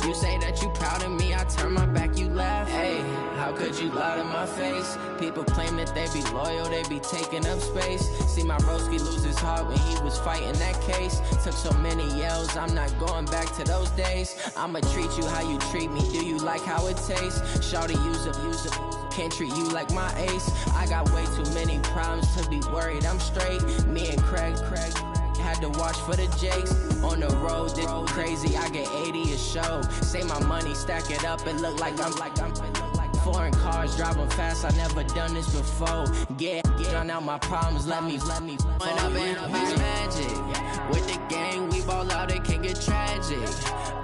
You say that you proud of me, I turn my back, you laugh. Hey, how could you lie to my face? People claim that they be loyal, they be taking up space. See my broski lose his heart when he was fighting that case. Took so many yells, I'm not going back to those days. I'ma treat you how you treat me, do you like how it tastes? Shawty, use up, can't treat you like my ace. I got way too many problems to be worried, I'm straight. Me and Craig had to watch for the Jakes. On the road, this crazy, I get 80 a show. Say my money, stack it up, and look like I'm foreign cars, driving fast, I never done this before. Get on out my problems, let me When up in Beast Magic. With the gang, we ball out, it can get tragic.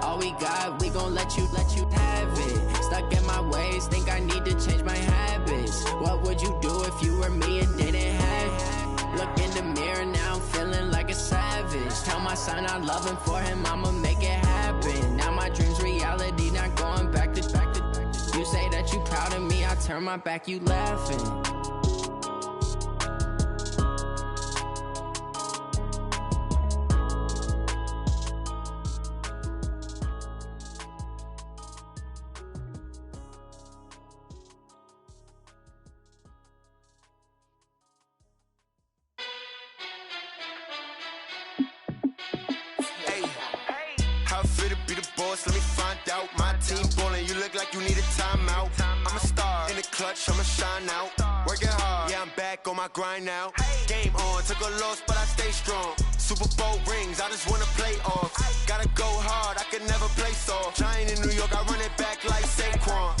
All we got, we gon' let you have it. Stuck in my ways, think I need to change my habits. What would you do if you were me and didn't have it? Look in the mirror, now I'm feeling like a savage. Tell my son I love him, for him I'ma make it happen. Now my dream's reality, not going back to. You say that you proud of me, I turn my back, you laughing. How fit to be the boss? Let me find out. My team ballin', you look like you need a timeout. I'm a star in the clutch, I'ma shine out. Working hard, yeah, I'm back on my grind now. Game on, took a loss, but I stay strong. Super Bowl rings, I just wanna play off. Gotta go hard, I can never play soft. Giant in New York, I run it back like Saquon.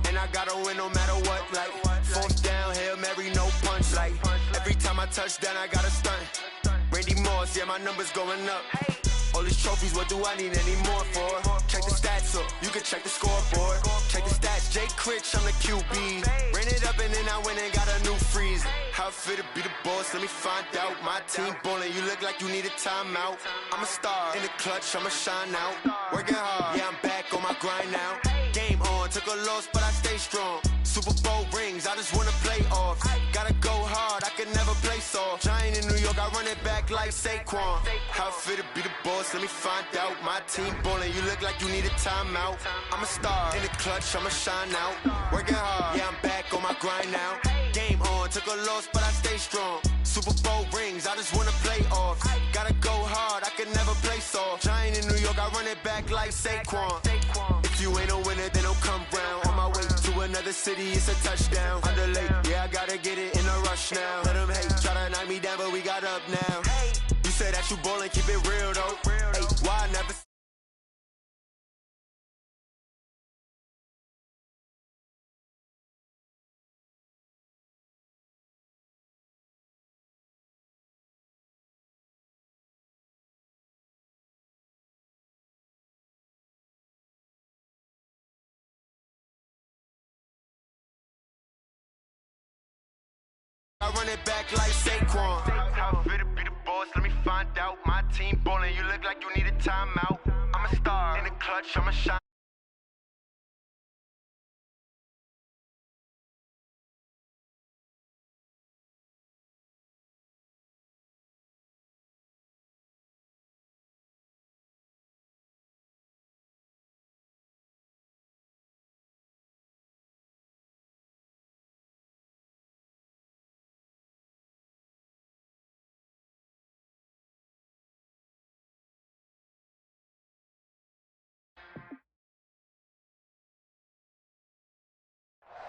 And I gotta win no matter what, like fourth down, Hail Mary, no punch. Like every time I touch down, I gotta stunt. Randy Moss, yeah, my numbers going up. All these trophies, what do I need any more for? Check the stats up, you can check the scoreboard. Check the stats, Jay Critch, I'm the QB. Ran it up and then I went and got a new freeze. How fit to be the boss, let me find out. My team ballin', you look like you need a timeout. I'm a star in the clutch, I'ma shine out. Working hard, yeah, I'm back on my grind now. Game on, took a loss, but I stay strong. Super Bowl rings, I just wanna play off. Gotta go hard, I can never play soft. Giant in New York, I run it back like Saquon. How fit to be the boss, let me find out. My team ballin', you look like you need a timeout. I'm a star in the clutch, I'ma shine out. Working hard, yeah, I'm back on my grind now. Game on, took a loss, but I stay strong. Super Bowl rings, I just wanna play off. Gotta go hard, I can never play soft. Giant in New York, I run it back like Saquon. If you ain't a winner, then don't come round. On my way to another city, it's a touchdown. Underlay, yeah, I gotta get it in a rush now. Let them hate, try to knock me down, but we got up now. You say that you ballin', keep it real though. Hey, why I never... I run it back like Saquon. How fit to be the boss, let me find out. My team ballin', you look like you need a timeout. I'm a star in the clutch, I'ma shine.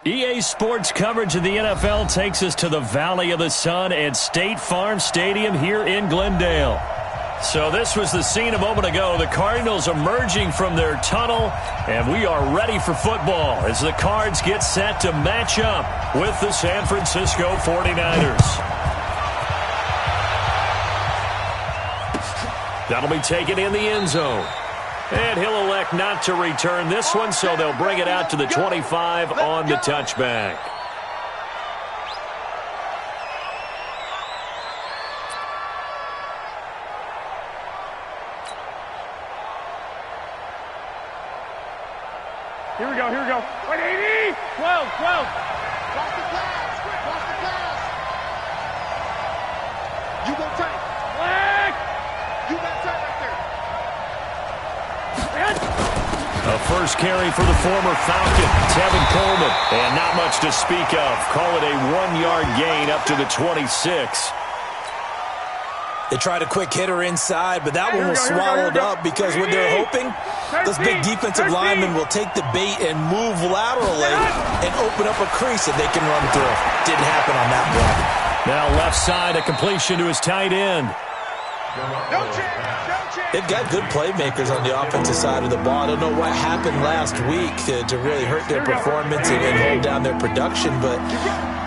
EA Sports coverage of the NFL takes us to the Valley of the Sun at State Farm Stadium here in Glendale. So this was the scene a moment ago. The Cardinals emerging from their tunnel, and we are ready for football as the Cards get set to match up with the San Francisco 49ers. That'll be taken in the end zone. And he'll elect not to return this one, so they'll bring it out to the 25 on the touchback. Here we go, here we go. 180! 12, 12. Cross the pass, cross the pass. You go tight. Flag! You got tight right there. The first carry for the former Falcon, Tevin Coleman. And not much to speak of. Call it a 1-yard gain up to the 26. They tried a quick hitter inside, but that one was swallowed up because what they're hoping, those big defensive linemen will take the bait and move laterally and open up a crease that they can run through. Didn't happen on that one. Now left side, a completion to his tight end. They've got good playmakers on the offensive side of the ball. I don't know what happened last week to really hurt their performance and hold down their production, but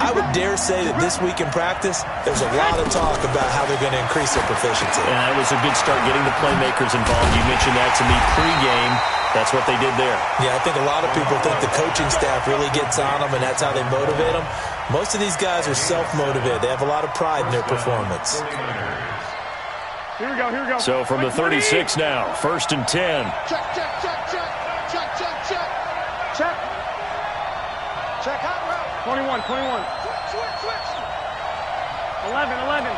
I would dare say that this week in practice, there's a lot of talk about how they're going to increase their proficiency. And that was a good start getting the playmakers involved. You mentioned that to me pregame. That's what they did there. Yeah, I think a lot of people think the coaching staff really gets on them, and that's how they motivate them. Most of these guys are self-motivated. They have a lot of pride in their performance. Here we go, here we go. So from the 36 now, 1st and 10. Check, check, check, check. Check, check, check. Check. Check hot route. 21, 21. Switch, switch. 11, 11.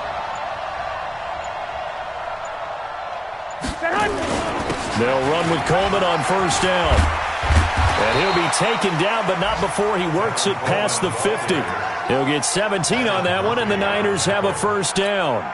Set hut. They'll run with Coleman on 1st down. And he'll be taken down, but not before he works it past the 50. He'll get 17 on that one, and the Niners have a 1st down.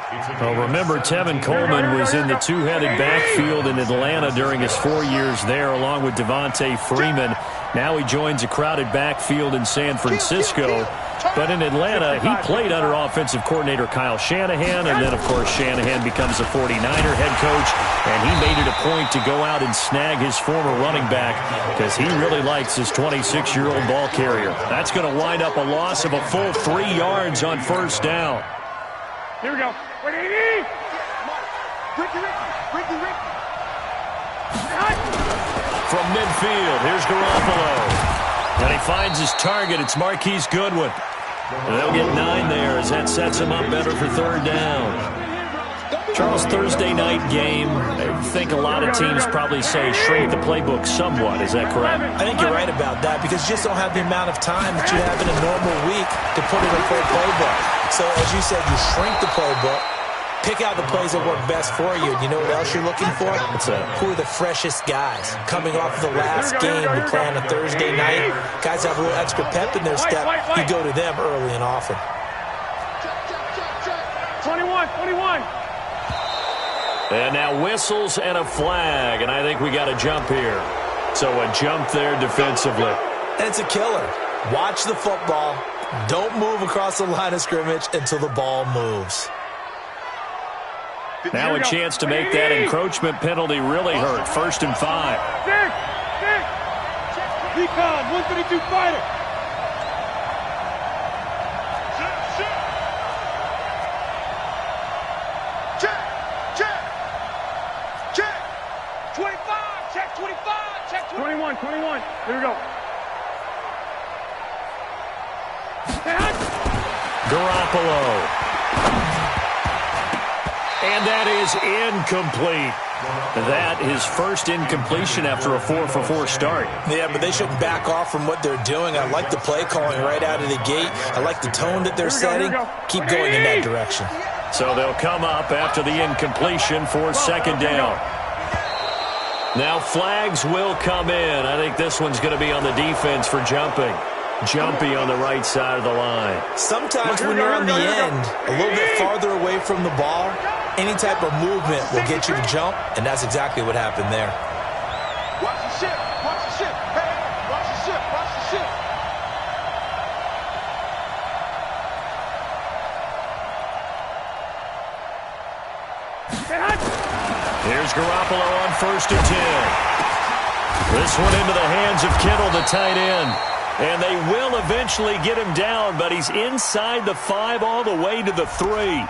Well, remember, Tevin Coleman was in the two-headed backfield in Atlanta during his 4 years there, along with Devontae Freeman. Now he joins a crowded backfield in San Francisco. But in Atlanta, he played under offensive coordinator Kyle Shanahan, and then, of course, Shanahan becomes a 49er head coach, and he made it a point to go out and snag his former running back because he really likes his 26-year-old ball carrier. That's going to wind up a loss of a full 3 yards on 1st down. Here we go. Ricky. From midfield, here's Garoppolo. And he finds his target. It's Marquise Goodwin. And they'll get 9 there as that sets him up better for 3rd down. Charles, Thursday night game, I think a lot of teams probably say shrink the playbook somewhat. Is that correct? I think you're right about that because you just don't have the amount of time that you have in a normal week to put in a full playbook. So, as you said, you shrink the playbook, pick out the plays that work best for you. And you know what else you're looking for? Who are the freshest guys coming off of the last game to play on a Thursday night? Guys have a little extra pep in their step. You go to them early and often. 21, 21. And now whistles and a flag, and I think we got a jump here. So a jump there defensively. And it's a killer. Watch the football. Don't move across the line of scrimmage until the ball moves. Now a chance to make that encroachment penalty really hurt. 1st and 5. Recon, 132 fighter. Check. 25. Check 25. Check 21, 21. Here we go. Garoppolo. And that is incomplete. That is first incompletion after a 4-for-4 start. Yeah, but they shouldn't back off from what they're doing. I like the play calling right out of the gate. I like the tone that they're setting. Keep going in that direction. So they'll come up after the incompletion for 2nd down. Now flags will come in. I think this one's going to be on the defense for jumping. Jumpy on the right side of the line. Sometimes when you're on the end, a little bit farther away from the ball, any type of movement will get you to jump, and that's exactly what happened there. Watch the ship. Watch the ship. Hey, watch the ship. Watch the ship. Here's Garoppolo on 1st and 10. This one into the hands of Kittle, the tight end. And they will eventually get him down, but he's inside the 5 all the way to the 3.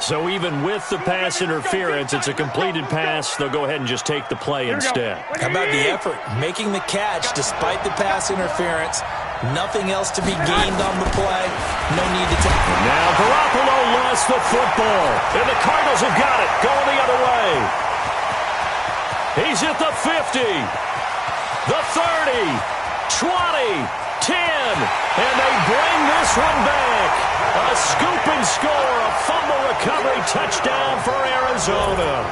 So even with the pass interference, it's a completed pass. They'll go ahead and just take the play instead. How about the effort? Making the catch despite the pass interference. Nothing else to be gained on the play. No need to take it. Now Garoppolo lost the football. And the Cardinals have got it. Going the other way. He's at the 50. The 30. 20. 10. And they bring this one back. A scoop and score, a fumble recovery touchdown for Arizona.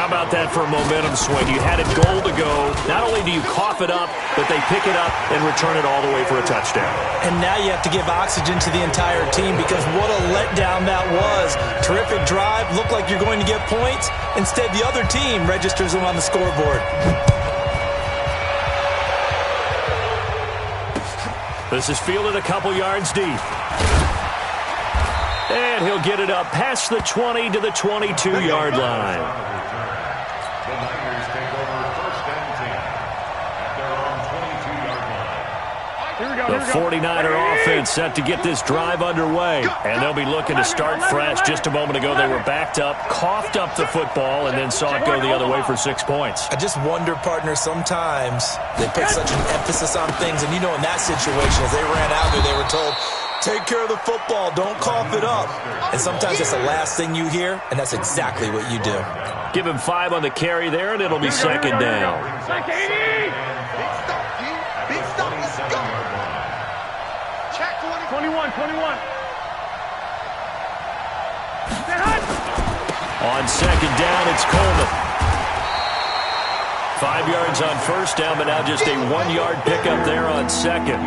How about that for a momentum swing? You had a goal to go. Not only do you cough it up, but they pick it up and return it all the way for a touchdown. And now you have to give oxygen to the entire team because what a letdown that was. Terrific drive. Looked like you're going to get points. Instead, the other team registers them on the scoreboard. This is fielded a couple yards deep. And he'll get it up past the 20 to the 22-yard line. The Niners take over first and 10 at their own 22-yard line. Here we go, The 49er offense set to get this drive underway. And they'll be looking to start fresh. Just a moment ago, they were backed up, coughed up the football, and then saw it go the other way for 6 points. I just wonder, partner, sometimes they put such an emphasis on things. And, you know, in that situation, as they ran out there, they were told, take care of the football. Don't cough it up. And sometimes that's the last thing you hear, and that's exactly what you do. Give him 5 on the carry there, and it'll be second down. Big stop, let's go. Check 21. On second down, it's Coleman. 5 yards on first down, but now just a 1-yard pickup there on second.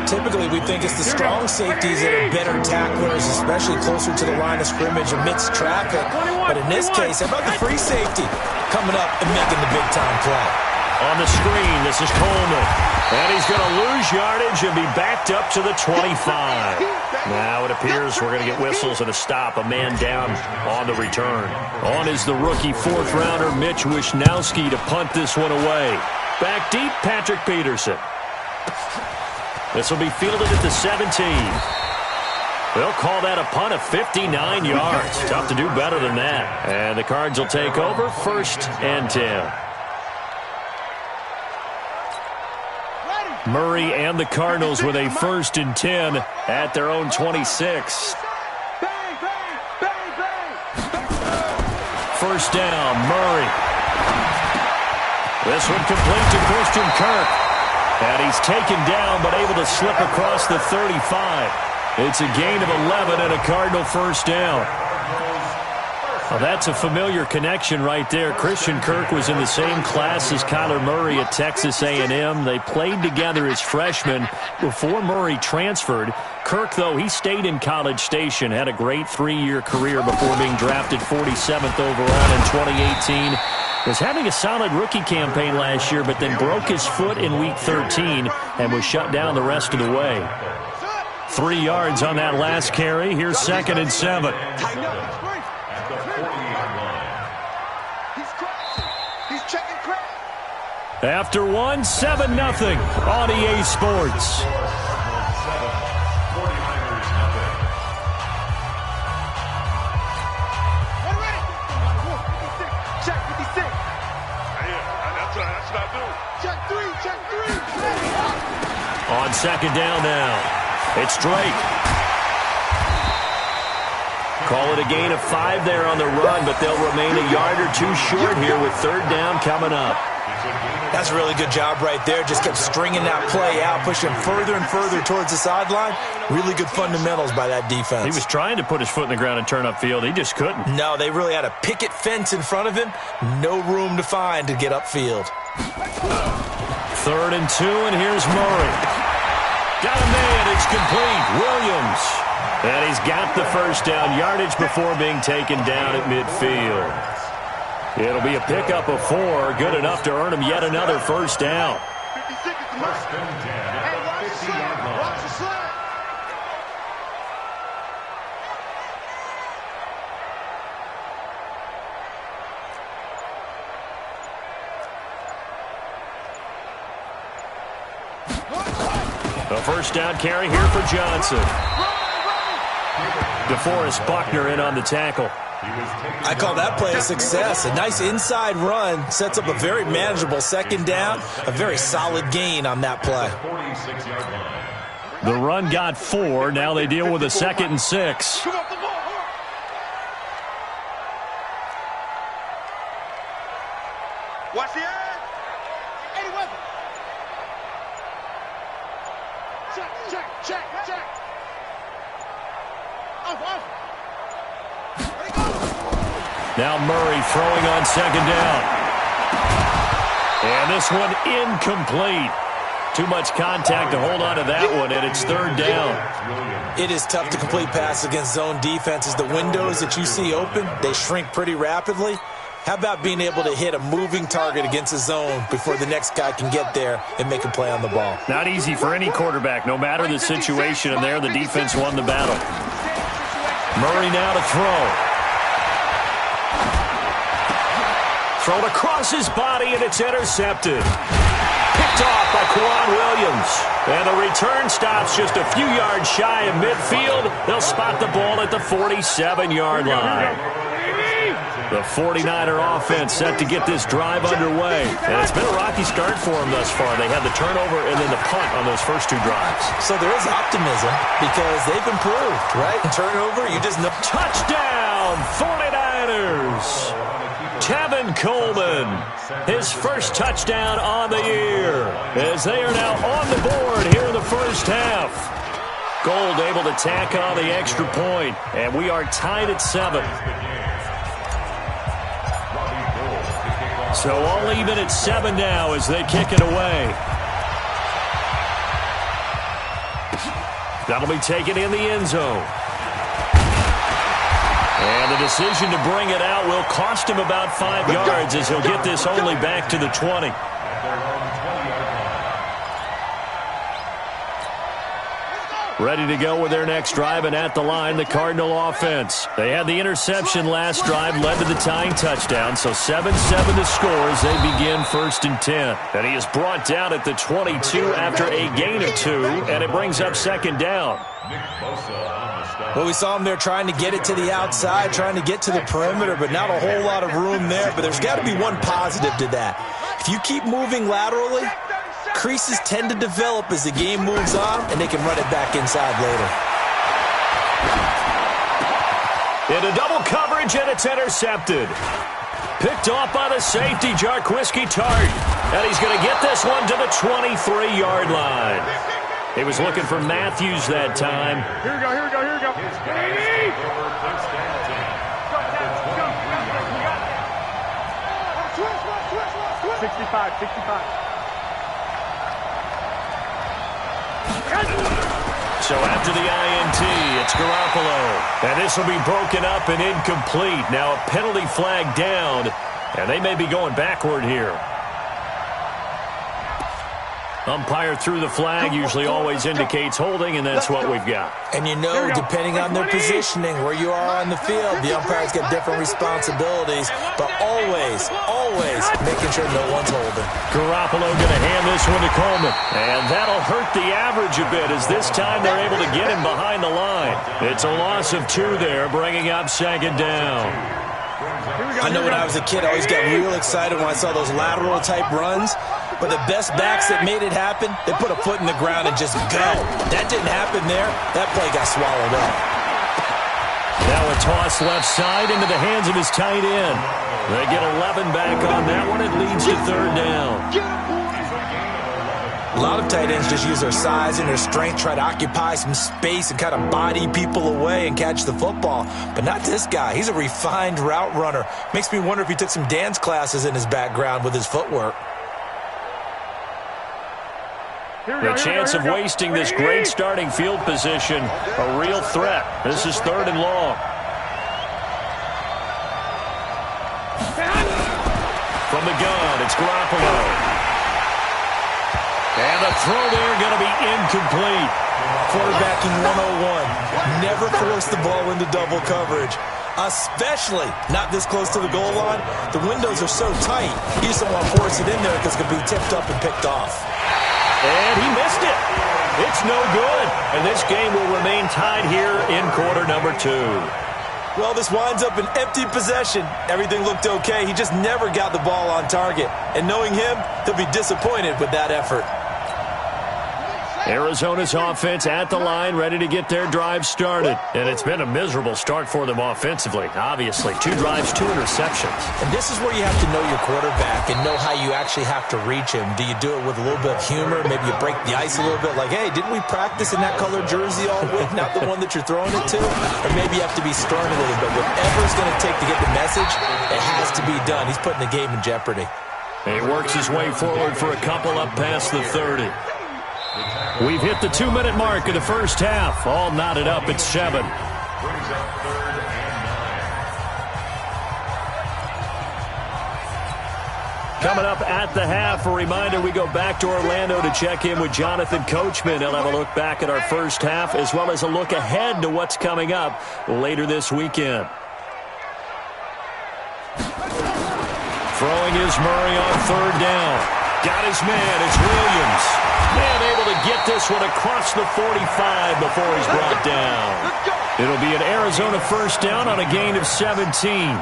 Typically, we think it's the strong safeties that are better tacklers, especially closer to the line of scrimmage amidst traffic. But in this case, how about the free safety coming up and making the big-time play? On the screen, this is Coleman. And he's going to lose yardage and be backed up to the 25. Now it appears we're going to get whistles and a stop. A man down on the return. On is the rookie fourth-rounder Mitch Wishnowski to punt this one away. Back deep, Patrick Peterson. This will be fielded at the 17. They'll call that a punt of 59 yards. Tough to do better than that. And the Cards will take over first and 10. Murray and the Cardinals with a first and 10 at their own 26. First down, Murray. This one complete to Christian Kirk. And he's taken down, but able to slip across the 35. It's a gain of 11 and a Cardinal first down. Well, that's a familiar connection right there. Christian Kirk was in the same class as Kyler Murray at Texas A&M. They played together as freshmen before Murray transferred. Kirk, though, he stayed in College Station, had a great 3-year career before being drafted 47th overall in 2018. Was having a solid rookie campaign last year, but then broke his foot in Week 13 and was shut down the rest of the way. 3 yards on that last carry. Here's second and 7. After 1, 7-0 on EA Sports. On second down now, it's Drake. Call it a gain of 5 there on the run, but they'll remain a yard or 2 short here with third down coming up. That's a really good job right there. Just kept stringing that play out, pushing further and further towards the sideline. Really good fundamentals by that defense. He was trying to put his foot in the ground and turn upfield. He just couldn't. No, they really had a picket fence in front of him. No room to find to get upfield. 3rd and 2, and here's Murray. Got a man. It's complete. Williams. And he's got the first down yardage before being taken down at midfield. It'll be a pickup of 4, good enough to earn him yet another first down. First and 10 at the 50-yard line. A first down carry here for Johnson. DeForest Buckner in on the tackle. I call that play a success. A nice inside run sets up a very manageable second down. A very solid gain on that play. The run got 4. Now they deal with a 2nd and 6. Watch the end. Eddie Weber. Check. Off. Now Murray throwing on second down. And this one incomplete. Too much contact to hold on to that one, and it's third down. It is tough to complete passes against zone defenses. The windows that you see open, they shrink pretty rapidly. How about being able to hit a moving target against a zone before the next guy can get there and make a play on the ball? Not easy for any quarterback, no matter the situation, and there the defense won the battle. Murray now to throw. Thrown across his body, and it's intercepted. Picked off by Quan Williams. And the return stops just a few yards shy of midfield. They'll spot the ball at the 47-yard line. The 49er offense set to get this drive underway. And it's been a rocky start for them thus far. They had the turnover and then the punt on those first two drives. So there is optimism because they've improved, right? Turnover, you just know. Touchdown, 49ers. Tevin Coleman, his first touchdown on the year, as they are now on the board here in the first half. Gold able to tack on the extra point, and we are tied at 7. So all even at 7 now as they kick it away. That'll be taken in the end zone. And the decision to bring it out will cost him about 5 yards as he'll get this only back to the 20. Ready to go with their next drive, and at the line, the Cardinal offense. They had the interception last drive, led to the tying touchdown, so 7-7 to score as they begin 1st and 10. And he is brought down at the 22 after a gain of 2, and it brings up 2nd down. Well, we saw him there trying to get it to the outside, trying to get to the perimeter, but not a whole lot of room there. But there's got to be one positive to that. If you keep moving laterally, creases tend to develop as the game moves on, and they can run it back inside later. Into double coverage, and it's intercepted. Picked off by the safety, Jarquiski Tart. And he's going to get this one to the 23-yard line. He was looking for Matthews that time. Here we go, here we go, here we go. 65, 65. So after the INT, it's Garoppolo. And this will be broken up and incomplete. Now a penalty flag down, and they may be going backward here. Umpire threw the flag, usually always indicates holding, and that's what we've got. And you know, depending on their positioning, where you are on the field, the umpires get different responsibilities, but always making sure no one's holding. Garoppolo going to hand this one to Coleman, and that'll hurt the average a bit as this time they're able to get him behind the line. It's a loss of 2 there, bringing up 2nd down. I know when I was a kid, I always got real excited when I saw those lateral-type runs. But the best backs that made it happen, they put a foot in the ground and just go. That didn't happen there. That play got swallowed up. Now a toss left side into the hands of his tight end. They get 11 back on that one. It leads to 3rd down. A lot of tight ends just use their size and their strength, try to occupy some space and kind of body people away and catch the football. But not this guy. He's a refined route runner. Makes me wonder if he took some dance classes in his background with his footwork. The chance of wasting this great starting field position, a real threat. This is 3rd and long. From the gun, it's Garoppolo. And the throw there going to be incomplete. Quarterbacking 101. Never force the ball into double coverage, especially not this close to the goal line. The windows are so tight, you just don't want to force it in there because it could be tipped up and picked off. And he missed it. It's no good. And this game will remain tied here in quarter number 2. Well, this winds up an empty possession. Everything looked okay. He just never got the ball on target. And knowing him, he'll be disappointed with that effort. Arizona's offense at the line, ready to get their drive started. And it's been a miserable start for them offensively, obviously. 2 drives, 2 interceptions. And this is where you have to know your quarterback and know how you actually have to reach him. Do you do it with a little bit of humor? Maybe you break the ice a little bit like, hey, didn't we practice in that colored jersey all week? Not the one that you're throwing it to? Or maybe you have to be stern a little bit. Whatever it's going to take to get the message, it has to be done. He's putting the game in jeopardy. He works his way forward for a couple up past the 30. We've hit the 2-minute mark of the first half. All knotted up at 7. Brings up 3rd and 9. Coming up at the half, a reminder, we go back to Orlando to check in with Jonathan Coachman. He'll have a look back at our first half as well as a look ahead to what's coming up later this weekend. Throwing is Murray on 3rd down. Got his man. It's Williams. Man able to get this one across the 45 before he's brought down. It'll be an Arizona first down on a gain of 17.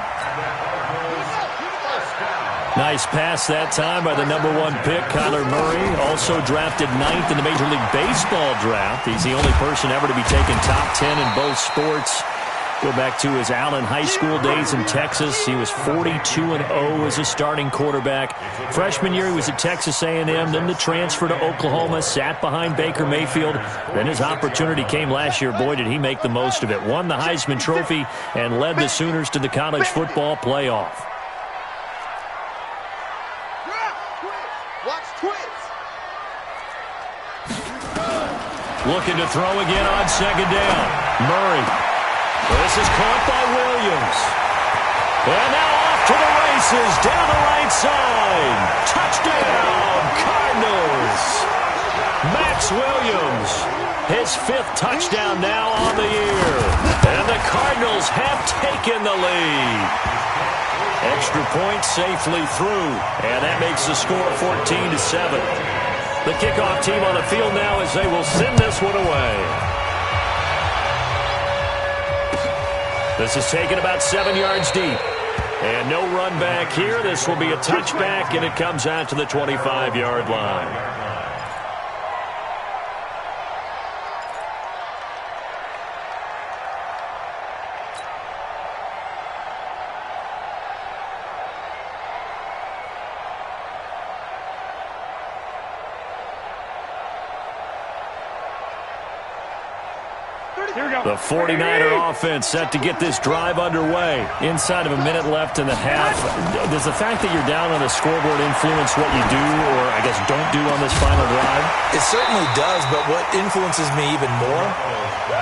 Nice pass that time by the #1 pick, Kyler Murray. Also drafted 9th in the Major League Baseball draft. He's the only person ever to be taken top 10 in both sports. Go back to his Allen High School days in Texas. He was 42-0 as a starting quarterback. Freshman year, he was at Texas A&M. Then the transfer to Oklahoma, sat behind Baker Mayfield. Then his opportunity came last year. Boy, did he make the most of it. Won the Heisman Trophy and led the Sooners to the college football playoff. Looking to throw again on 2nd down. Murray. This is caught by Williams. And now off to the races down the right side. Touchdown, Cardinals. Max Williams, his 5th touchdown now on the year. And the Cardinals have taken the lead. Extra point safely through. And that makes the score 14-7. The kickoff team on the field now as they will send this one away. This is taken about 7 yards deep. And no run back here. This will be a touchback, and it comes out to the 25-yard line. The 49er offense set to get this drive underway. Inside of a minute left in the half. Does the fact that you're down on the scoreboard influence what you do or, I guess, don't do on this final drive? It certainly does, but what influences me even more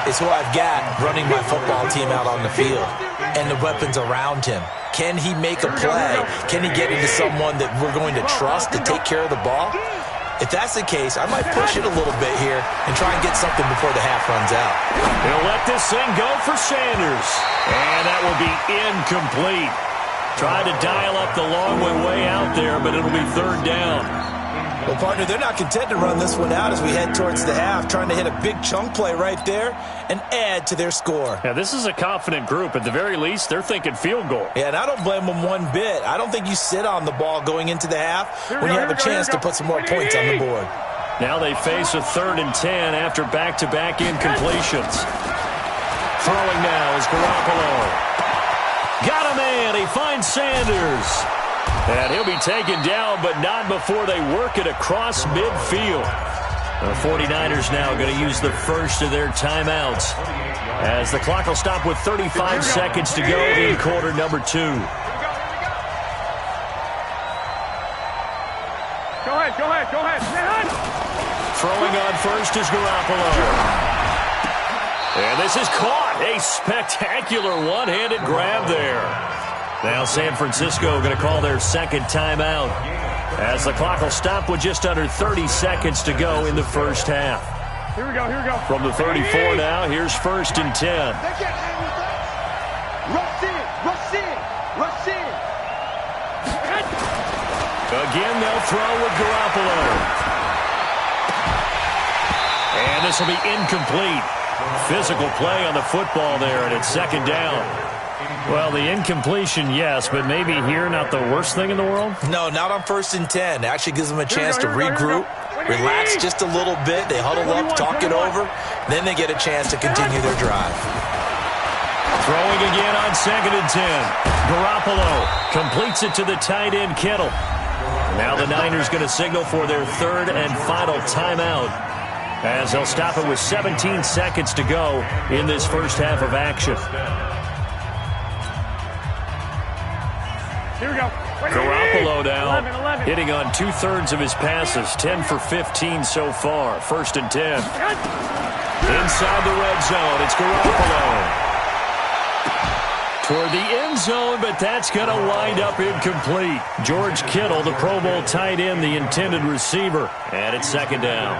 is who I've got running my football team out on the field and the weapons around him. Can he make a play? Can he get into someone that we're going to trust to take care of the ball? If that's the case, I might push it a little bit here and try and get something before the half runs out. He'll let this thing go for Sanders. And that will be incomplete. Tried to dial up the long way out there, but it'll be 3rd down. Well, partner, they're not content to run this one out as we head towards the half, trying to hit a big chunk play right there and add to their score. Yeah, this is a confident group. At the very least, they're thinking field goal. Yeah, and I don't blame them one bit. I don't think you sit on the ball going into the half when you have a chance to put some more points on the board. Now they face a 3rd and 10 after back-to-back incompletions. Throwing now is Garoppolo. Got a man. He finds Sanders. And he'll be taken down, but not before they work it across midfield. The 49ers now going to use the first of their timeouts as the clock will stop with 35 seconds to go in quarter number 2. Go ahead. Throwing on first is Garoppolo. And this is caught. A spectacular one-handed grab there. Now San Francisco going to call their 2nd timeout as the clock will stop with just under 30 seconds to go in the first half. Here we go. From the 34 now, here's 1st and 10. Rush in. Again, they'll throw with Garoppolo. And this will be incomplete. Physical play on the football there, and it's 2nd down. Well, the incompletion, yes, but maybe here not the worst thing in the world? No, not on 1st and 10. It actually gives them a chance to regroup, relax just a little bit. They huddle up, talk it over. Then they get a chance to continue their drive. Throwing again on 2nd and 10. Garoppolo completes it to the tight end, Kittle. Now the Niners going to signal for their 3rd and final timeout, as they'll stop it with 17 seconds to go in this first half of action. Here we go. Garoppolo now 11. hitting on 2/3 of his passes, 10 for 15 so far. 1st and 10. Inside the red zone, it's Garoppolo. Toward the end zone, but that's going to wind up incomplete. George Kittle, the Pro Bowl tight end, the intended receiver. And it's 2nd down.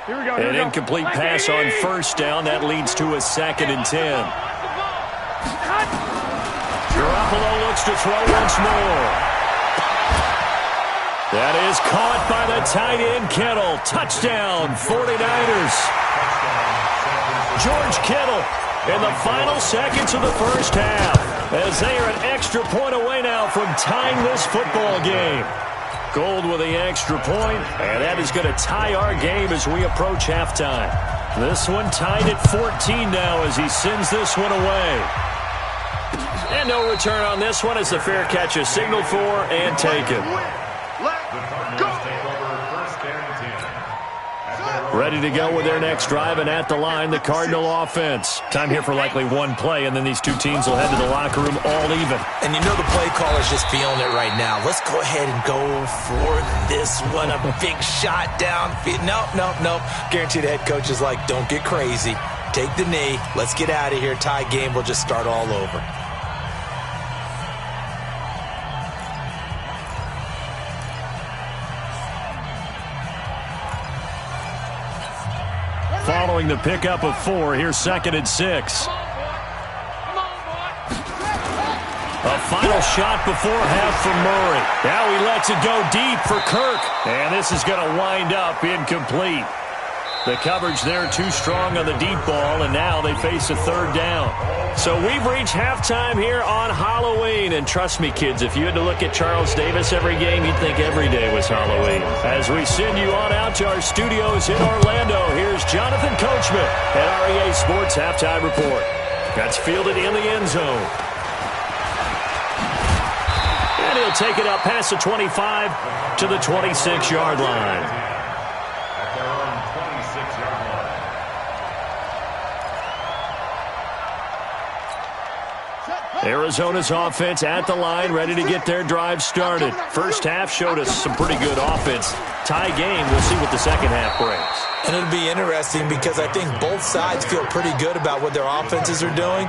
Here we go. An incomplete pass on 1st down. That leads to a 2nd and 10. Garoppolo looks to throw once more. That is caught by the tight end, Kittle. Touchdown, 49ers. George Kittle in the final seconds of the first half, as they are an extra point away now from tying this football game. Gold with the extra point, and that is going to tie our game as we approach halftime. This one tied at 14 now as he sends this one away. And no return on this one as the fair catch is signaled for and taken. Ready to go with their next drive, and at the line, the Cardinal offense. Time here for likely one play, and then these two teams will head to the locker room all even. And you know the play caller's just feeling it right now. Let's go ahead and go for this one. A big shot down. Nope. Guarantee the head coach is like, don't get crazy. Take the knee. Let's get out of here. Tie game. We'll just start all over. Following the pickup of 4, here's 2nd and 6. A final shot before half from Murray. Now he lets it go deep for Kirk. And this is going to wind up incomplete. The coverage there too strong on the deep ball, and now they face a 3rd down. So we've reached halftime here on Halloween. And trust me, kids, if you had to look at Charles Davis every game, you'd think every day was Halloween. As we send you on out to our studios in Orlando, here's Jonathan Coachman at REA Sports Halftime Report. That's fielded in the end zone. And he'll take it up past the 25 to the 26-yard line. Arizona's offense at the line, ready to get their drive started. First half showed us some pretty good offense. Tie game, we'll see what the second half brings. And it'll be interesting because I think both sides feel pretty good about what their offenses are doing.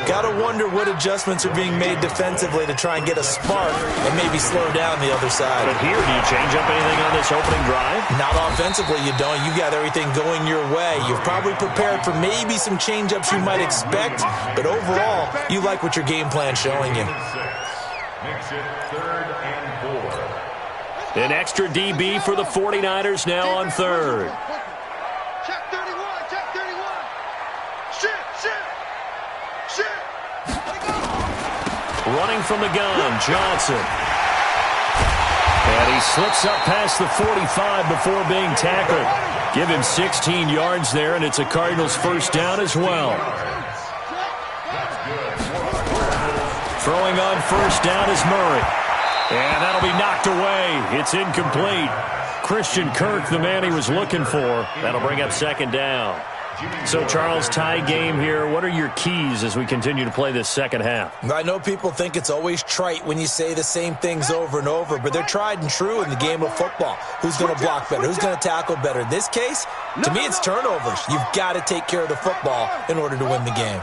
Got to wonder what adjustments are being made defensively to try and get a spark and maybe slow down the other side. But here, do you change up anything on this opening drive? Not offensively, you don't. You got everything going your way. You've probably prepared for maybe some change-ups you might expect, but overall, you like what your game plan's showing you. Makes it 3rd and 4. An extra DB for the 49ers now on 3rd. Check 31, check 31. Shit. Running from the gun, Johnson. And he slips up past the 45 before being tackled. Give him 16 yards there, and it's a Cardinals 1st down as well. Throwing on 1st down is Murray. And that'll be knocked away. It's incomplete. Christian Kirk, the man he was looking for. That'll bring up 2nd down. So, Charles, tie game here. What are your keys as we continue to play this second half? I know people think it's always trite when you say the same things over and over, but they're tried and true in the game of football. Who's going to block better? Who's going to tackle better? In this case, to me, it's turnovers. You've got to take care of the football in order to win the game.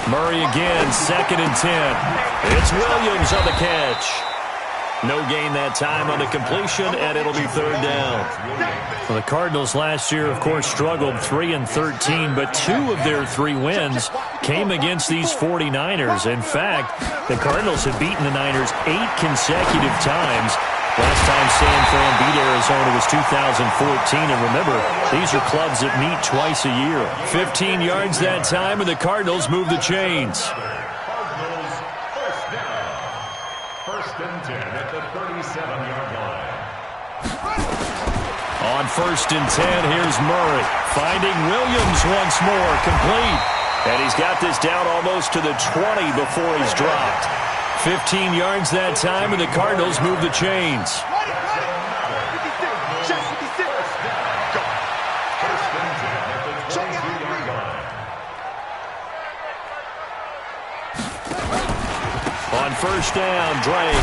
Murray again, 2nd and 10. It's Williams on the catch. No gain that time on the completion, and it'll be 3rd down. Well, the Cardinals last year, of course, struggled 3-13, but 2 of their 3 wins came against these 49ers. In fact, the Cardinals have beaten the Niners 8 consecutive times. Last time San Fran beat Arizona was 2014, and remember, these are clubs that meet twice a year. 15 yards that time, and the Cardinals move the chains. Cardinals first down. First and 10 at the 37-yard line. On first and 10, here's Murray. Finding Williams once more, complete. And he's got this down almost to the 20 before he's dropped. 15 yards that time, and the Cardinals move the chains. On first down, Drake.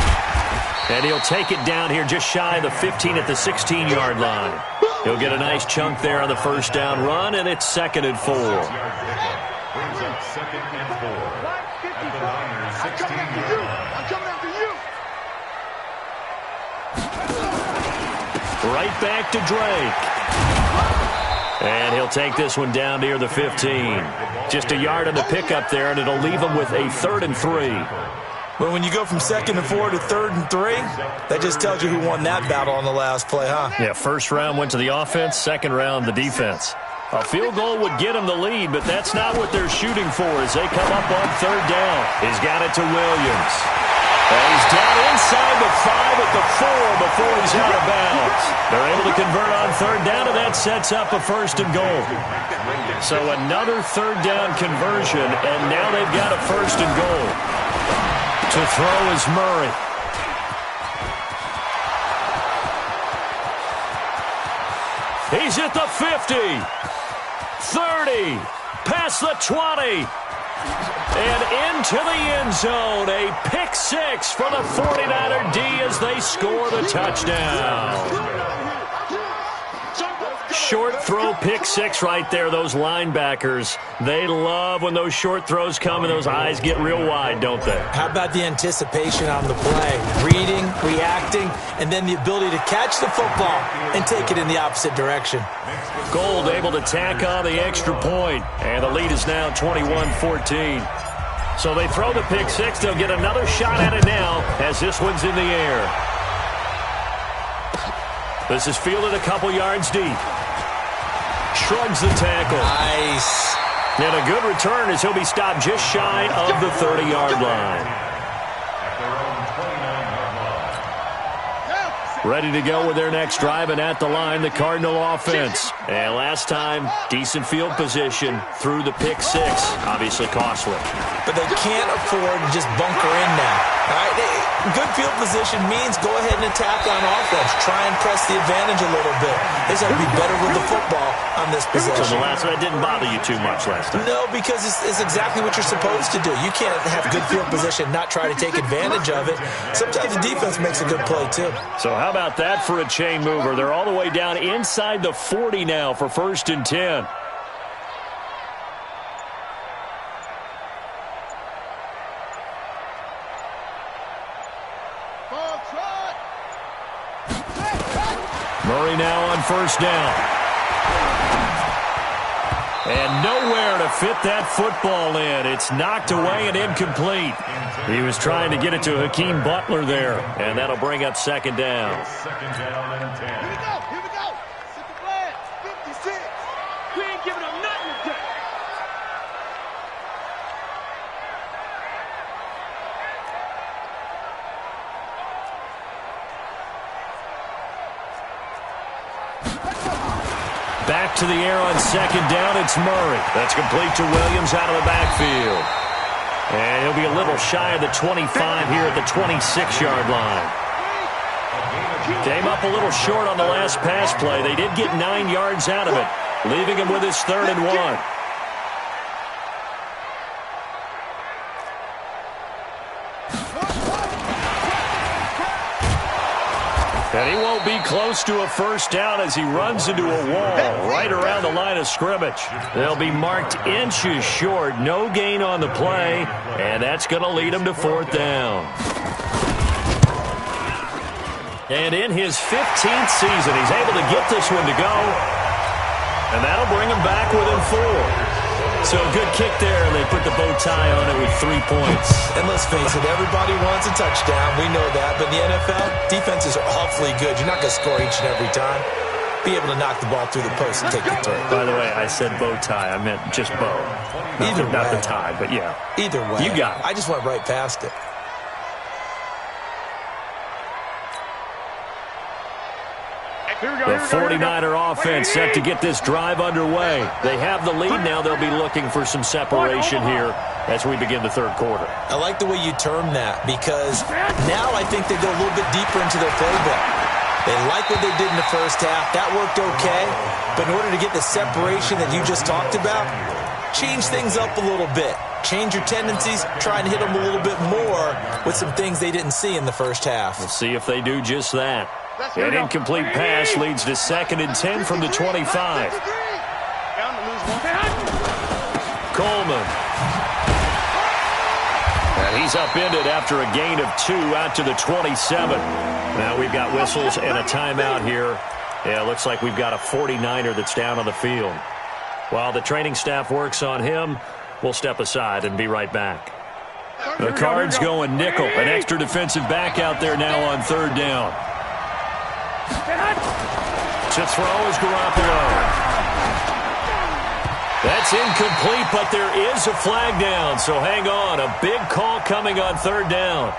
And he'll take it down here just shy of the 15 at the 16-yard line. He'll get a nice chunk there on the first down run, and it's 2nd and 4. Brings up 2nd and 4 at the Niners' 16-yard line. I'm coming after you. Right back to Drake. And he'll take this one down near the 15. Just a yard on the pickup there, and it'll leave him with a 3rd and 3. Well, when you go from 2nd and 4 to 3rd and 3, that just tells you who won that battle on the last play, huh? Yeah, first round went to the offense, second round the defense. A field goal would get him the lead, but that's not what they're shooting for as they come up on 3rd down. He's got it to Williams. And he's down inside the 5 at the 4 before he's out of bounds. They're able to convert on 3rd down, and that sets up a 1st and goal. So another 3rd down conversion, and now they've got a 1st and goal. To throw is Murray. He's at the 50, 30, past the 20, and into the end zone. A pick 6 for the 49er D as they score the touchdown. Short throw, pick 6 right there. Those linebackers, they love when those short throws come and those eyes get real wide, don't they? How about the anticipation on the play? Reading, reacting, and then the ability to catch the football and take it in the opposite direction. Gold able to tack on the extra point, and the lead is now 21-14. So they throw the pick 6. They'll get another shot at it now as this one's in the air. This is fielded a couple yards deep. Shrugs the tackle. Nice. And a good return as he'll be stopped just shy of the 30-yard line. At their own 29-yard line. Ready to go with their next drive, and at the line, the Cardinal offense. And last time, decent field position through the pick 6. Obviously costly. But they can't afford to just bunker in now. All right? Good field position means go ahead and attack on offense. Try and press the advantage a little bit. They just have to be better with the football on this possession. So the last one didn't bother you too much last time. No, because it's exactly what you're supposed to do. You can't have good field position, not try to take advantage of it. Sometimes the defense makes a good play, too. So how about that for a chain mover? They're all the way down inside the 40 now for 1st and 10. Murray now on 1st down. And nowhere to fit that football in. It's knocked away and incomplete. He was trying to get it to Hakeem Butler there, and that'll bring up 2nd down. 2nd down and 10. Here we go. Set the flag. 56. We ain't giving them nothing today. Back to the air on 2nd down. It's Murray. That's complete to Williams out of the backfield. And he'll be a little shy of the 25 here at the 26-yard line. Came up a little short on the last pass play. They did get 9 yards out of it, leaving him with his 3rd and 1. And he won't be close to a 1st down as he runs into a wall right around the line of scrimmage. They'll be marked inches short. No gain on the play, and that's going to lead him to 4th down. And in his 15th season, he's able to get this one to go, and that'll bring him back within 4. So good kick there, and they put the bow tie on it with 3 points. And let's face it, everybody wants a touchdown. We know that. But in the NFL, defenses are awfully good. You're not going to score each and every time. Be able to knock the ball through the post and take the turn. By the way, I said bow tie. I meant just bow. Not the tie, but yeah. Either way. You got it. I just went right past it. The 49er offense set to get this drive underway. They have the lead now. They'll be looking for some separation here as we begin the third quarter. I like the way you term that because now I think they go a little bit deeper into their playbook. They like what they did in the first half. That worked okay. But in order to get the separation that you just talked about, change things up a little bit. Change your tendencies. Try and hit them a little bit more with some things they didn't see in the first half. We'll see if they do just that. An incomplete pass leads to 2nd and 10 from the 25. Coleman. And he's upended after a gain of 2 out to the 27. Now we've got whistles and a timeout here. Yeah, it looks like we've got a 49er that's down on the field. While the training staff works on him, we'll step aside and be right back. The Cards going nickel. An extra defensive back out there now on 3rd down. To throw is Garoppolo. That's incomplete, but there is a flag down, so hang on. A big call coming on 3rd down.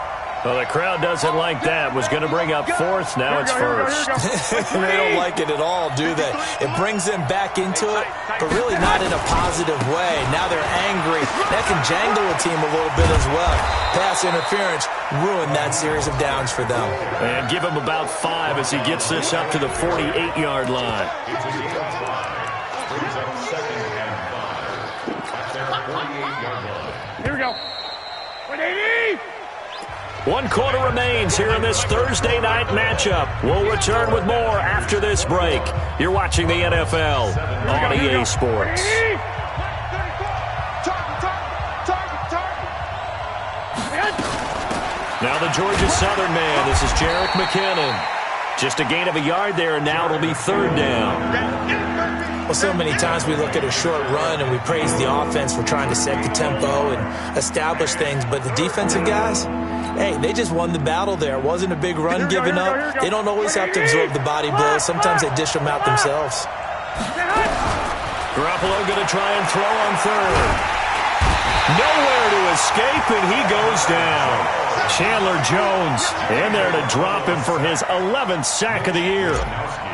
Well, the crowd doesn't like that. Was going to bring up 4th. Now it's 1st. They don't like it at all, do they? It brings them back into it, but really not in a positive way. Now they're angry. That can jangle a team a little bit as well. Pass interference ruined that series of downs for them. And give him about 5 as he gets this up to the 48-yard line. Here we go. 180. 1 quarter remains here in this Thursday night matchup. We'll return with more after this break. You're watching the NFL on EA Sports. Now the Georgia Southern man. This is Jerick McKinnon. Just a gain of a yard there, and now it'll be 3rd down. Well, so many times we look at a short run and we praise the offense for trying to set the tempo and establish things, but the defensive guys, hey, they just won the battle there. It wasn't a big run given up. They don't always have to absorb the body blows. Sometimes they dish them out themselves. Garoppolo going to try and throw on 3rd. Nowhere to escape, and he goes down. Chandler Jones in there to drop him for his 11th sack of the year.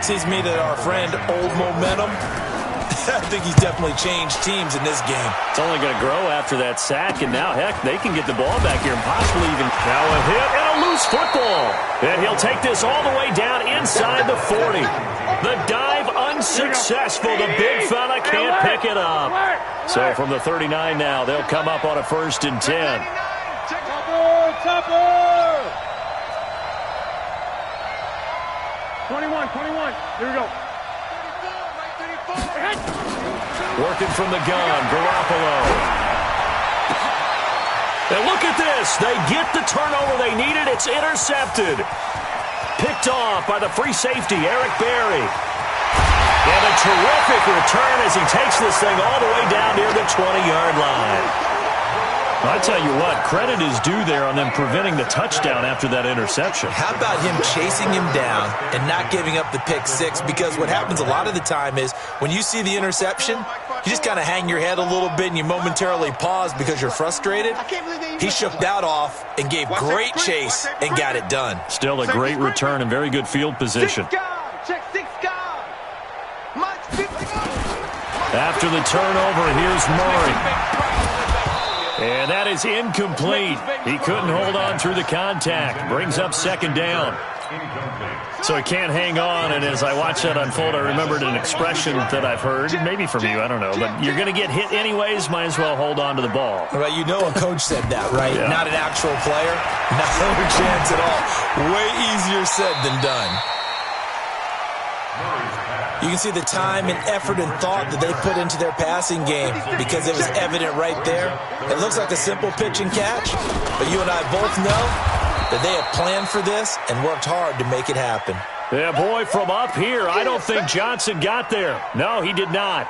Seems to me that our friend Old Momentum, I think he's definitely changed teams in this game. It's only going to grow after that sack, and now, heck, they can get the ball back here and possibly even now a hit and a loose football. And he'll take this all the way down inside the 40. The dive unsuccessful. The big fella can't pick it up. So from the 39 now, they'll come up on a 1st and 10. Topper! 21. Here we go. Working from the gun, Garoppolo. And look at this. They get the turnover they needed. It's intercepted. Picked off by the free safety, Eric Berry. And a terrific return as he takes this thing all the way down near the 20-yard line. I tell you what, credit is due there on them preventing the touchdown after that interception. How about him chasing him down and not giving up the pick 6? Because what happens a lot of the time is when you see the interception, you just kind of hang your head a little bit and you momentarily pause because you're frustrated. He shook that off and gave great chase and got it done. Still a great return and very good field position. After the turnover, here's Murray. And that is incomplete. He couldn't hold on through the contact. Brings up 2nd down. So he can't hang on, and as I watch that unfold, I remembered an expression that I've heard, maybe from you, I don't know, but you're going to get hit anyways, might as well hold on to the ball. Right, you know a coach said that, right? Yeah. Not an actual player. No chance at all. Way easier said than done. You can see the time and effort and thought that they put into their passing game because it was evident right there. It looks like a simple pitch and catch, but you and I both know that they have planned for this and worked hard to make it happen. Yeah, boy, from up here, I don't think Johnson got there. No, he did not.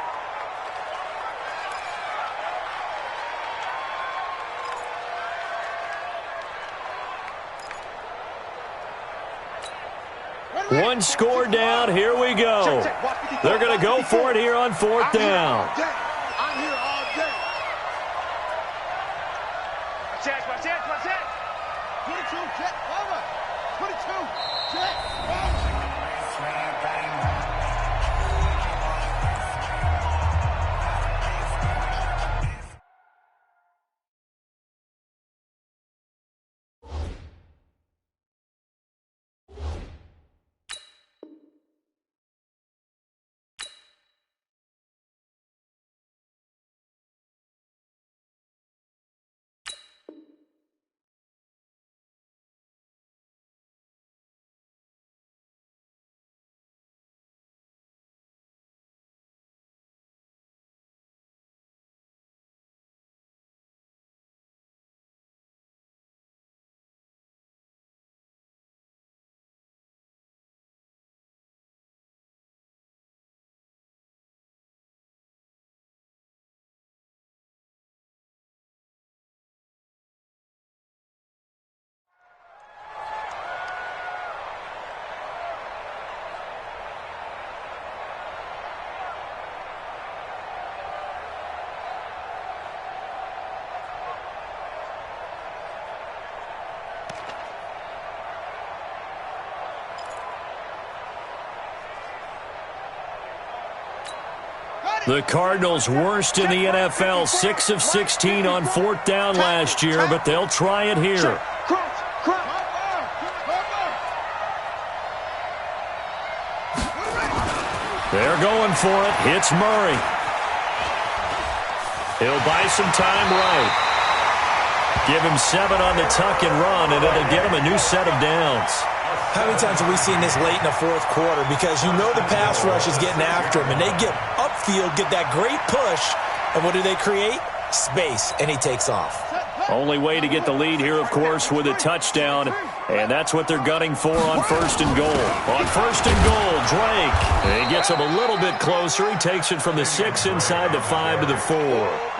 One score down. Here we go. They're going to go for it here on 4th down. I'm here all day. Watch it. 22, jet, over. 22, jet, over. The Cardinals worst in the NFL, 6 of 16 on 4th down last year, but they'll try it here. They're going for it. Hits Murray. He'll buy some time right. Give him 7 on the tuck and run, and it'll get him a new set of downs. How many times have we seen this late in the 4th quarter? Because you know the pass rush is getting after him, and they get upfield, get that great push, and what do they create? Space, and he takes off. Only way to get the lead here, of course, with a touchdown, and that's what they're gunning for on 1st and goal. On 1st and goal, Drake. He gets him a little bit closer. He takes it from the 6 inside the 5 to the 4.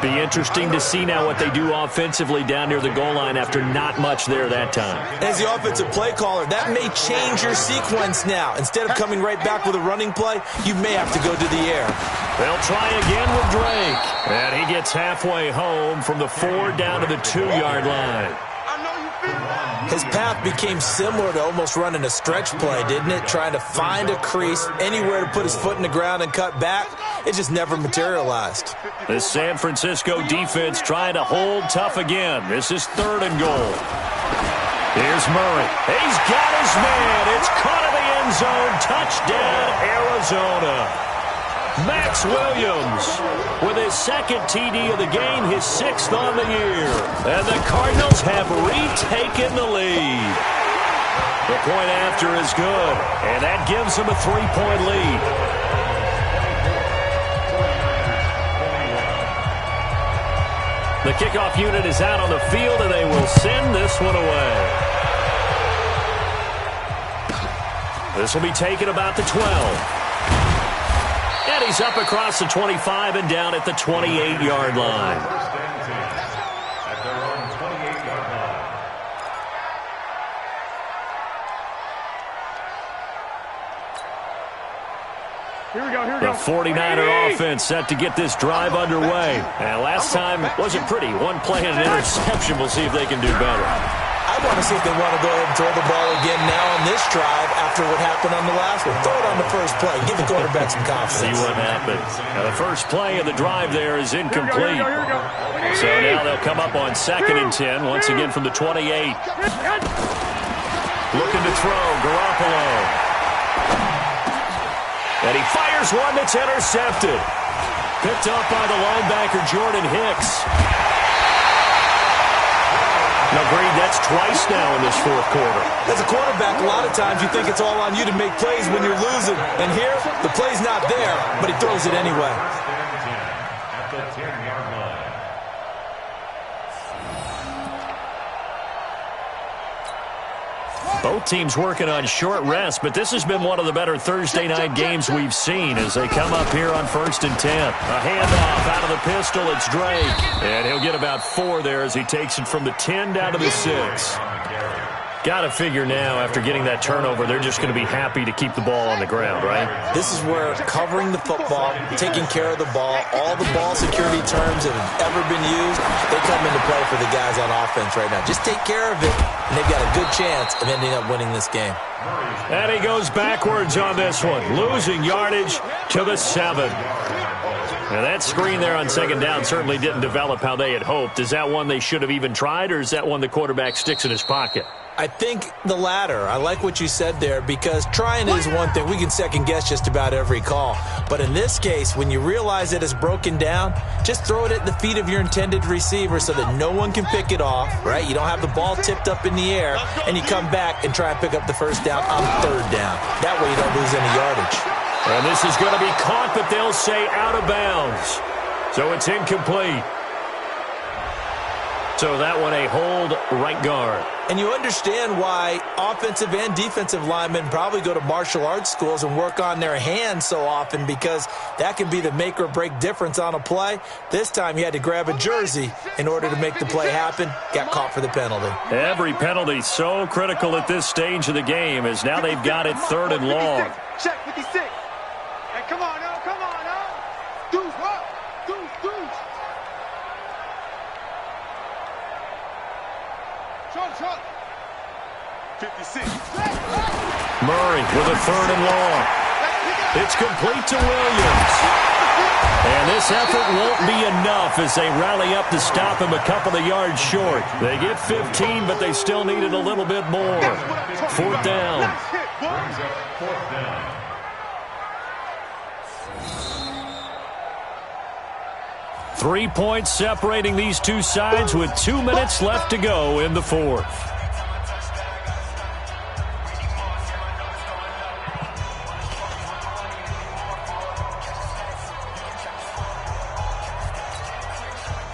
Be interesting to see now what they do offensively down near the goal line after not much there that time. As the offensive play caller, that may change your sequence now. Instead of coming right back with a running play, you may have to go to the air. They'll try again with Drake. And he gets halfway home from the 4 down to the 2-yard line. His path became similar to almost running a stretch play, didn't it? Trying to find a crease, anywhere to put his foot in the ground and cut back. It just never materialized. The San Francisco defense trying to hold tough again. This is 3rd and goal. Here's Murray. He's got his man. It's caught in the end zone. Touchdown, Arizona. Max Williams with his 2nd TD of the game, his 6th on the year. And the Cardinals have retaken the lead. The point after is good, and that gives them a 3-point lead. The kickoff unit is out on the field, and they will send this one away. This will be taken about the 12. And he's up across the 25 and down at the 28-yard line. At their own 28-yard line. Here we go. The 49er offense set to get this drive underway. And last time wasn't pretty. One play and an interception. We'll see if they can do better. I want to see if they want to go ahead and throw the ball again now on this drive after what happened on the last one. Throw it on the first play. Give the quarterback some confidence. See what happens. Now, the first play of the drive there is incomplete. So now they'll come up on 2nd and 10, once again from the 28. Looking to throw, Garoppolo. And he fires one that's intercepted. Picked up by the linebacker, Jordan Hicks. Now, Green, that's twice now in this 4th quarter. As a quarterback, a lot of times you think it's all on you to make plays when you're losing. And here, the play's not there, but he throws it anyway. At the 10-yard line. Both teams working on short rest, but this has been one of the better Thursday night games we've seen as they come up here on 1st and 10. A handoff out of the pistol, it's Drake. And he'll get about 4 there as he takes it from the 10 down to the 6. Got to figure now, after getting that turnover, they're just going to be happy to keep the ball on the ground, right? This is where covering the football, taking care of the ball, all the ball security terms that have ever been used, they come into play for the guys on offense right now. Just take care of it, and they've got a good chance of ending up winning this game. And he goes backwards on this one, losing yardage to the 7. Now that screen there on second down certainly didn't develop how they had hoped. Is that one they should have even tried, or is that one the quarterback sticks in his pocket? I think the latter. I like what you said there, because trying is one thing. We can second-guess just about every call. But in this case, when you realize that it's broken down, just throw it at the feet of your intended receiver so that no one can pick it off, right? You don't have the ball tipped up in the air, and you come back and try and pick up the first down on third down. That way you don't lose any yardage. And this is going to be caught, but they'll say out of bounds. So it's incomplete. So that one a hold right guard. And you understand why offensive and defensive linemen probably go to martial arts schools and work on their hands so often, because that can be the make or break difference on a play. This time he had to grab a jersey in order to make the play happen. Got caught for the penalty. Every penalty so critical at this stage of the game, as now they've got it third and long. Check 56. Hey, come on now, come on now. Deuce, what? Deuce. Short. 56. Murray with a third and long. It's complete to Williams. And this effort won't be enough as they rally up to stop him a couple of yards short. They get 15, but they still needed a little bit more. Fourth down. Fourth down. 3 points separating these two sides with 2 minutes left to go in the fourth.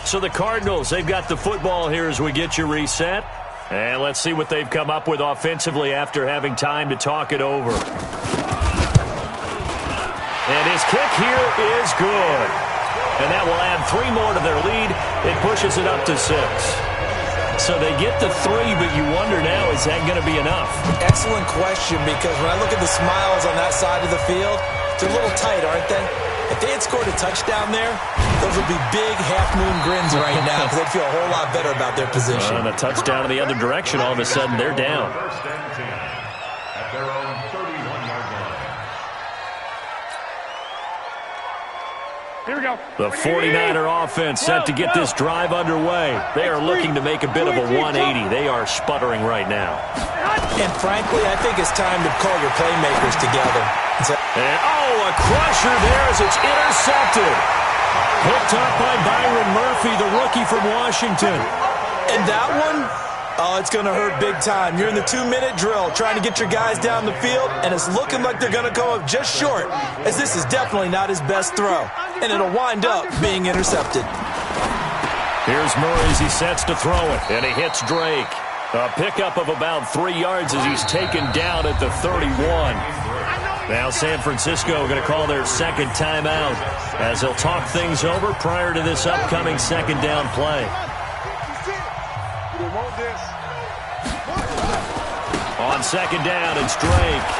So the Cardinals, they've got the football here as we get you reset. And let's see what they've come up with offensively after having time to talk it over. And his kick here is good. And that will add 3 more to their lead. It pushes it up to 6. So they get the 3, but you wonder now, is that going to be enough? Excellent question, because when I look at the smiles on that side of the field, they're a little tight, aren't they? If they had scored a touchdown there, those would be big half-moon grins right now, because they'd feel a whole lot better about their position. And a touchdown in the other direction, all of a sudden they're down. First and 10 at their own 31-yard line. Here we go. The 49er offense set to get this drive underway. They are looking to make a bit of a 180. They are sputtering right now. And frankly, I think it's time to call your playmakers together. And, a crusher there as it's intercepted. Picked up by Byron Murphy, the rookie from Washington. And that one, it's going to hurt big time. You're in the 2-minute drill trying to get your guys down the field, and it's looking like they're going to come up just short, as this is definitely not his best throw. And it'll wind up being intercepted. Here's Murray as he sets to throw it, and he hits Drake. A pickup of about 3 yards as he's taken down at the 31. Now San Francisco going to call their second timeout as they'll talk things over prior to this upcoming second down play. On second down, it's Drake.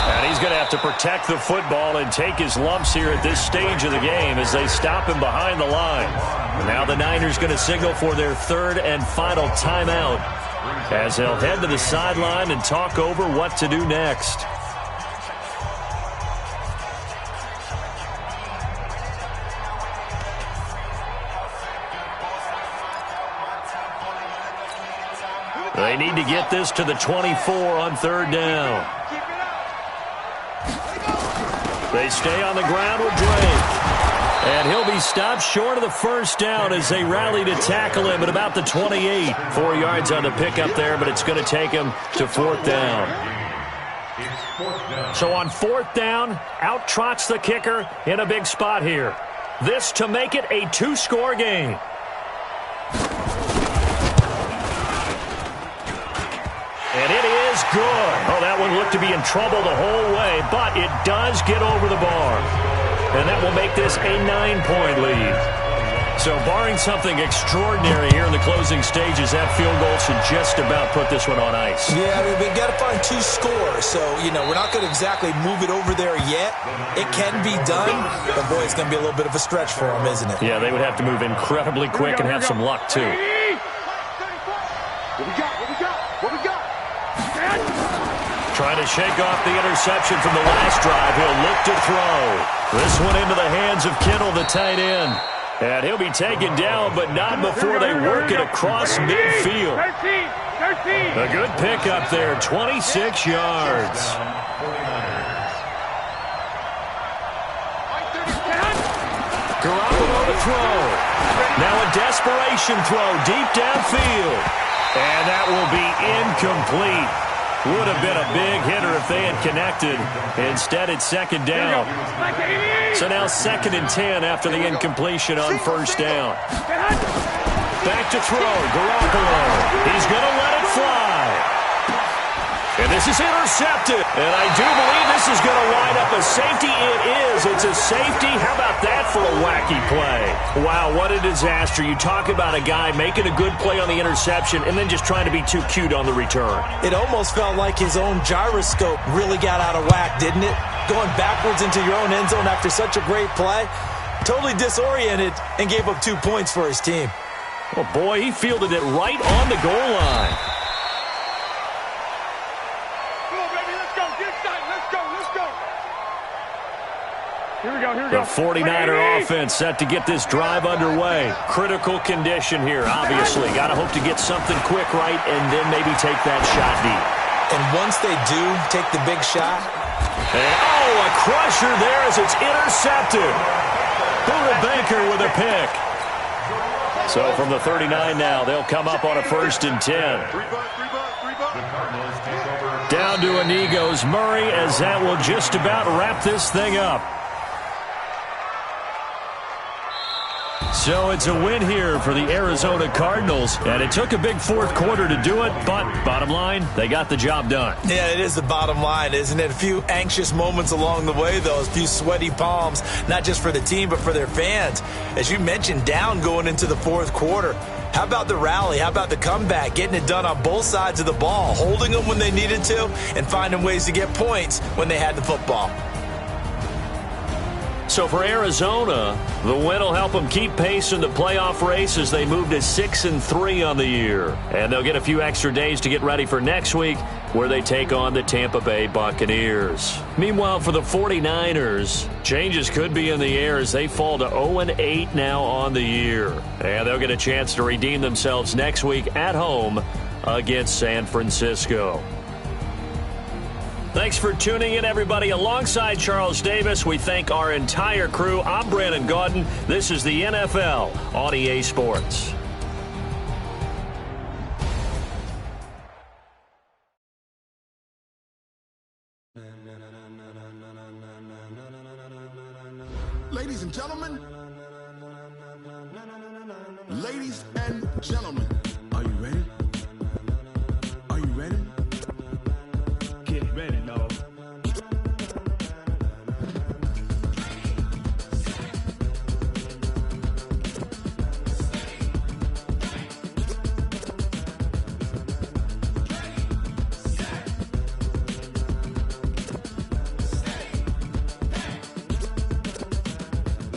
And he's going to have to protect the football and take his lumps here at this stage of the game as they stop him behind the line. Now the Niners going to signal for their third and final timeout as they'll head to the sideline and talk over what to do next. They need to get this to the 24 on third down. They stay on the ground with Drake. And he'll be stopped short of the first down as they rally to tackle him at about the 28. 4 yards on the pickup there, but it's going to take him to fourth down. So on fourth down, out trots the kicker in a big spot here. This to make it a 2-score game. And it is good. Oh, that one looked to be in trouble the whole way, but it does get over the bar. And that will make this a 9-point lead. So barring something extraordinary here in the closing stages, that field goal should just about put this one on ice. Yeah, I mean, we've got to find 2 scores. So, we're not going to exactly move it over there yet. It can be done, but, boy, it's going to be a little bit of a stretch for them, isn't it? Yeah, they would have to move incredibly quick and have some luck, too. What we got? What we got? What we got? Trying to shake off the interception from the last drive. He'll look to throw. This one into the hands of Kittle, the tight end. And he'll be taken down, but not before they work it across midfield. 13. A good pickup there, 26 yards. Garoppolo to throw. Now a desperation throw deep downfield. And that will be incomplete. Would have been a big hitter if they had connected. Instead, it's second down. So now 2nd and 10 after the incompletion on first down. Back to throw. Garoppolo. He's going to let it fly. And this is intercepted. And I do believe this is going to wind up a safety. It is. It's a safety. How about that for a wacky play? Wow, what a disaster. You talk about a guy making a good play on the interception and then just trying to be too cute on the return. It almost felt like his own gyroscope really got out of whack, didn't it? Going backwards into your own end zone after such a great play. Totally disoriented and gave up 2 points for his team. Oh, boy, he fielded it right on the goal line. The 49er offense set to get this drive underway. Critical condition here, obviously. Got to hope to get something quick right and then maybe take that shot deep. And once they do take the big shot. And, a crusher there as it's intercepted. Buda Baker with a pick. So from the 39 now, they'll come up on a 1st and 10. Down to a knee goes Murray as that will just about wrap this thing up. So it's a win here for the Arizona Cardinals, and it took a big 4th quarter to do it, but bottom line, they got the job done. Yeah, it is the bottom line, isn't it? A few anxious moments along the way, though, a few sweaty palms, not just for the team, but for their fans. As you mentioned, down going into the 4th quarter. How about the rally? How about the comeback? Getting it done on both sides of the ball, holding them when they needed to, and finding ways to get points when they had the football. So for Arizona, the win will help them keep pace in the playoff race as they move to 6-3 on the year. And they'll get a few extra days to get ready for next week, where they take on the Tampa Bay Buccaneers. Meanwhile, for the 49ers, changes could be in the air as they fall to 0-8 now on the year. And they'll get a chance to redeem themselves next week at home against San Francisco. Thanks for tuning in, everybody. Alongside Charles Davis, we thank our entire crew. I'm Brandon Gaudin. This is the NFL on EA Sports. Ladies and gentlemen, are you ready? Are you ready? Get ready, dog.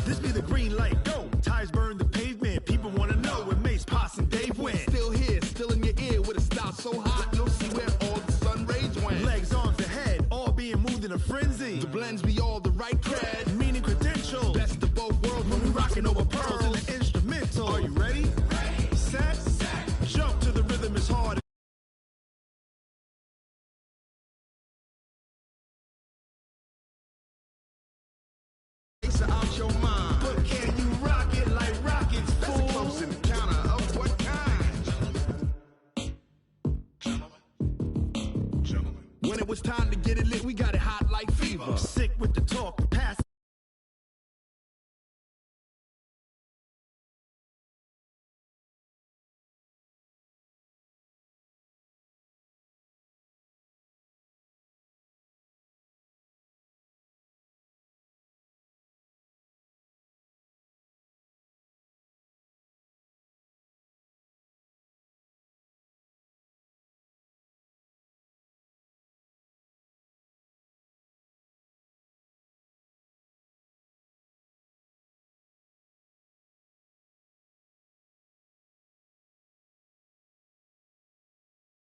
This be the green light, go. Tires burn the pavement. People want to know where Mace, Poss, and Dave went. Still here, still in your ear with a style so hot, you'll see where all the sun rays went. Legs, arms, and head, all being moved in a frenzy. The blends be all the right cred, meaning credentials. Best of both worlds when we rocking over pearls in the instrumental. Are you ready? Set, jump to the rhythm is hard. Out your mind, but can you rock it like rockets? That's a close encounter of what kind? Gentlemen. When it was time to get it lit, we got it hot like fever. Sick with the talk, the pass.